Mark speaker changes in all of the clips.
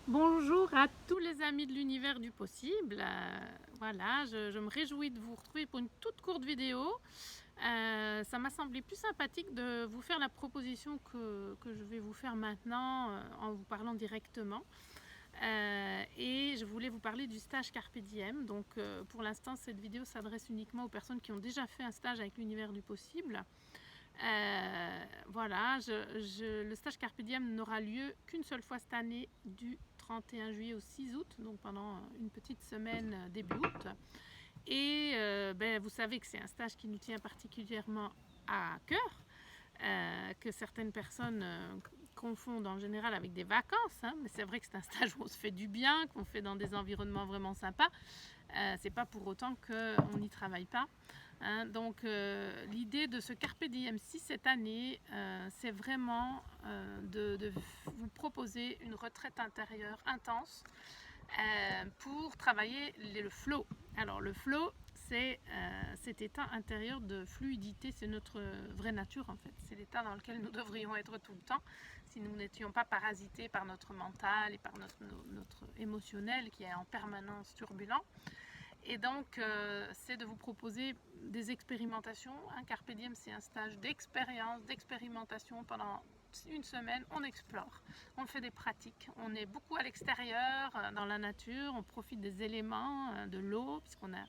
Speaker 1: Bonjour à tous les amis de l'univers du possible. Voilà, je me réjouis de vous retrouver pour une toute courte vidéo. Ça m'a semblé plus sympathique de vous faire la proposition que je vais vous faire maintenant en vous parlant directement. Et je voulais vous parler du stage Carpe Diem. Donc pour l'instant, cette vidéo s'adresse uniquement aux personnes qui ont déjà fait un stage avec l'univers du possible. Voilà, le stage Carpe Diem n'aura lieu qu'une seule fois cette année, du 31 juillet au 6 août, donc pendant une petite semaine début août. Et vous savez que c'est un stage qui nous tient particulièrement à cœur, que certaines personnes confondent en général avec des vacances, hein, mais c'est vrai que c'est un stage où on se fait du bien, qu'on fait dans des environnements vraiment sympas. C'est pas pour autant qu'on n'y travaille pas. Hein. Donc l'idée de ce Carpe Diem 6 cette année, c'est vraiment de vous proposer une retraite intérieure intense pour travailler le flow. Alors le flow, c'est cet état intérieur de fluidité, c'est notre vraie nature en fait. C'est l'état dans lequel nous devrions être tout le temps si nous n'étions pas parasités par notre mental et par notre émotionnel qui est en permanence turbulent. Et donc, c'est de vous proposer des expérimentations. Un Carpe Diem, c'est un stage d'expérience, d'expérimentation pendant une semaine. On explore, on fait des pratiques. On est beaucoup à l'extérieur, dans la nature. On profite des éléments, de l'eau, puisqu'on a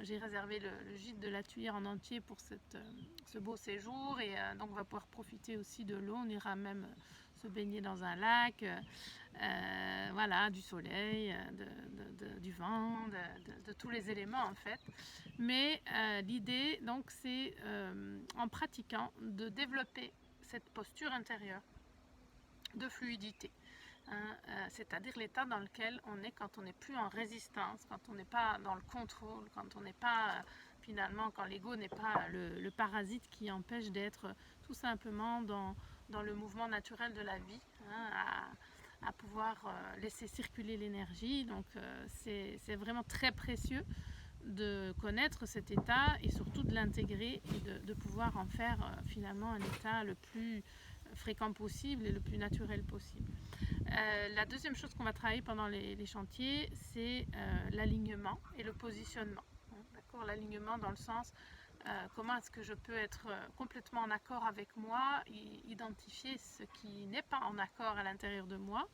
Speaker 1: j'ai réservé le gîte de la Tuilière en entier pour ce beau séjour et donc on va pouvoir profiter aussi de l'eau. On ira même se baigner dans un lac, voilà, du soleil, du vent, de tous les éléments en fait. Mais l'idée donc c'est en pratiquant de développer cette posture intérieure de fluidité. Hein, c'est-à-dire l'état dans lequel on est quand on n'est plus en résistance, quand on n'est pas dans le contrôle, quand on n'est pas finalement, quand l'ego n'est pas le parasite qui empêche d'être tout simplement dans le mouvement naturel de la vie, hein, à pouvoir laisser circuler l'énergie. Donc c'est vraiment très précieux de connaître cet état et surtout de l'intégrer et de pouvoir en faire finalement un état le plus fréquent possible et le plus naturel possible. La deuxième chose qu'on va travailler pendant les chantiers, c'est l'alignement et le positionnement. D'accord, l'alignement dans le sens comment est-ce que je peux être complètement en accord avec moi, identifier ce qui n'est pas en accord à l'intérieur de moi,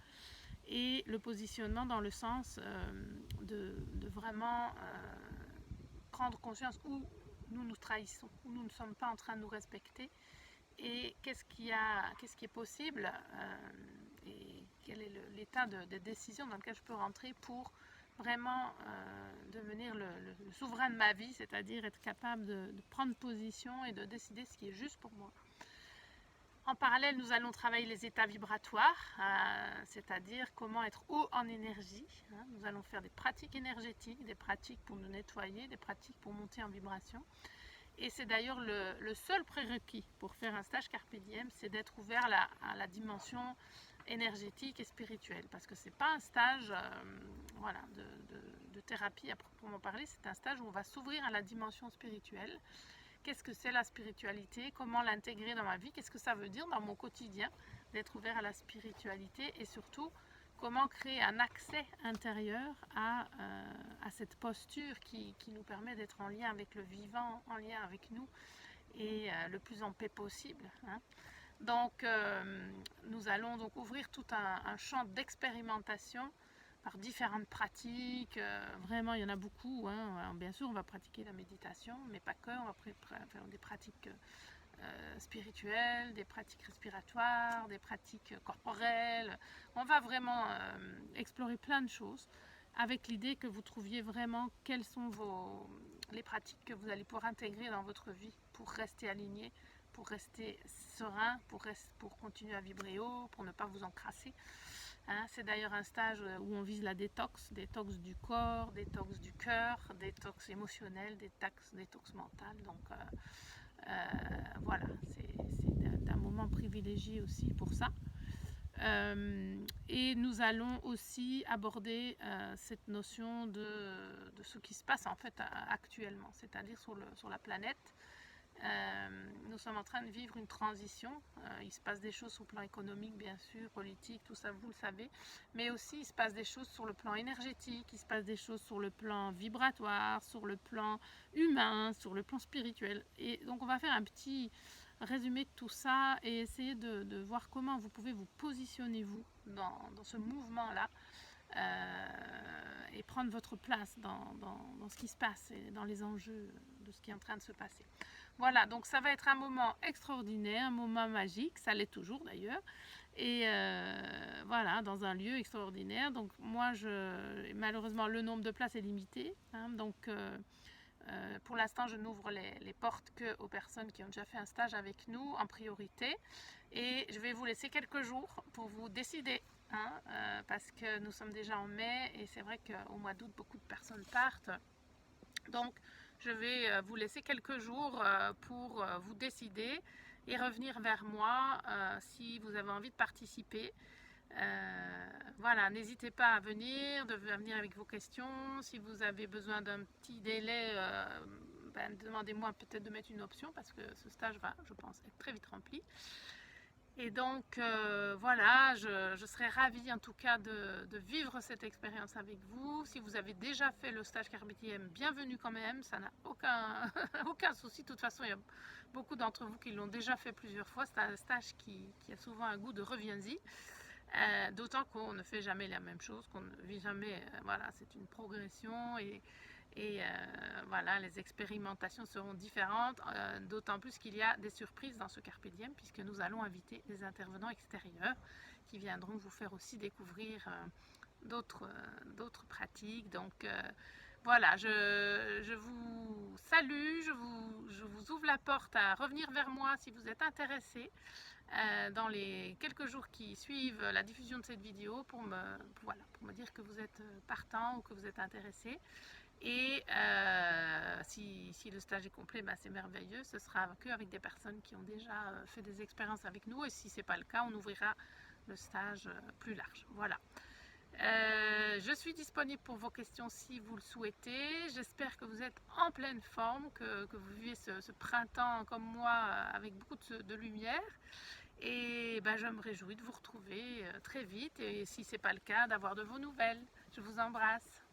Speaker 1: et le positionnement dans le sens de vraiment prendre conscience où nous nous trahissons, où nous ne sommes pas en train de nous respecter et qu'est-ce qui est possible et quel est l'état de décision dans lequel je peux rentrer pour vraiment devenir le souverain de ma vie, c'est-à-dire être capable de prendre position et de décider ce qui est juste pour moi. En parallèle, nous allons travailler les états vibratoires, c'est-à-dire comment être haut en énergie. Hein. Nous allons faire des pratiques énergétiques, des pratiques pour nous nettoyer, des pratiques pour monter en vibration. Et c'est d'ailleurs le seul prérequis pour faire un stage Carpe Diem, c'est d'être ouvert à la dimension énergétique et spirituelle. Parce que ce n'est pas un stage voilà, de thérapie à proprement parler, c'est un stage où on va s'ouvrir à la dimension spirituelle. Qu'est-ce que c'est la spiritualité? Comment l'intégrer dans ma vie? Qu'est-ce que ça veut dire dans mon quotidien d'être ouvert à la spiritualité? Et surtout, comment créer un accès intérieur à cette posture qui nous permet d'être en lien avec le vivant, en lien avec nous et le plus en paix possible. Hein. Donc, nous allons donc ouvrir tout un champ d'expérimentation par différentes pratiques. Vraiment, il y en a beaucoup. Hein. Alors, bien sûr, on va pratiquer la méditation, mais pas que. On va faire des pratiques spirituelles, des pratiques respiratoires, des pratiques corporelles. On va vraiment explorer plein de choses avec l'idée que vous trouviez vraiment quelles sont les pratiques que vous allez pouvoir intégrer dans votre vie pour rester aligné, pour rester serein, pour continuer à vibrer haut, pour ne pas vous encrasser. Hein, c'est d'ailleurs un stage où on vise la détox, détox du corps, détox du cœur, détox émotionnel, détox mental. Donc voilà, c'est un moment privilégié aussi pour ça. Et nous allons aussi aborder cette notion de ce qui se passe en fait actuellement, c'est-à-dire sur la planète. Nous sommes en train de vivre une transition. Il se passe des choses sur le plan économique, bien sûr, politique, tout ça, vous le savez. Mais aussi, il se passe des choses sur le plan énergétique, il se passe des choses sur le plan vibratoire, sur le plan humain, sur le plan spirituel. Et donc, on va faire un petit résumé de tout ça et essayer de voir comment vous pouvez vous positionner, vous, dans ce mouvement-là. Et prendre votre place dans ce qui se passe et dans les enjeux de ce qui est en train de se passer. Voilà, donc ça va être un moment extraordinaire, un moment magique, ça l'est toujours d'ailleurs, et voilà, dans un lieu extraordinaire. Donc moi, malheureusement, le nombre de places est limité, hein, donc pour l'instant, je n'ouvre les portes qu'aux personnes qui ont déjà fait un stage avec nous en priorité, et je vais vous laisser quelques jours pour vous décider. Hein, parce que nous sommes déjà en mai et c'est vrai qu'au mois d'août, beaucoup de personnes partent. Donc, je vais vous laisser quelques jours pour vous décider et revenir vers moi si vous avez envie de participer. Voilà, n'hésitez pas à venir avec vos questions. Si vous avez besoin d'un petit délai, demandez-moi peut-être de mettre une option parce que ce stage va, je pense, être très vite rempli. Et donc, voilà, je serais ravie en tout cas de vivre cette expérience avec vous. Si vous avez déjà fait le stage Carpe Diem, bienvenue quand même, ça n'a aucun, aucun souci. De toute façon, il y a beaucoup d'entre vous qui l'ont déjà fait plusieurs fois. C'est un stage qui a souvent un goût de reviens-y. D'autant qu'on ne fait jamais la même chose, qu'on ne vit jamais, voilà, c'est une progression et voilà, les expérimentations seront différentes, d'autant plus qu'il y a des surprises dans ce Carpe Diem, puisque nous allons inviter des intervenants extérieurs qui viendront vous faire aussi découvrir d'autres pratiques. Donc voilà, je vous salue, je vous ouvre la porte à revenir vers moi si vous êtes intéressés dans les quelques jours qui suivent la diffusion de cette vidéo pour me dire que vous êtes partant ou que vous êtes intéressé. Et si le stage est complet, c'est merveilleux. Ce sera qu'avec des personnes qui ont déjà fait des expériences avec nous. Et si ce n'est pas le cas, on ouvrira le stage plus large. Voilà. Je suis disponible pour vos questions si vous le souhaitez. J'espère que vous êtes en pleine forme, que vous vivez ce printemps comme moi avec beaucoup de lumière. Et je me réjouis de vous retrouver très vite. Et si ce n'est pas le cas, d'avoir de vos nouvelles. Je vous embrasse.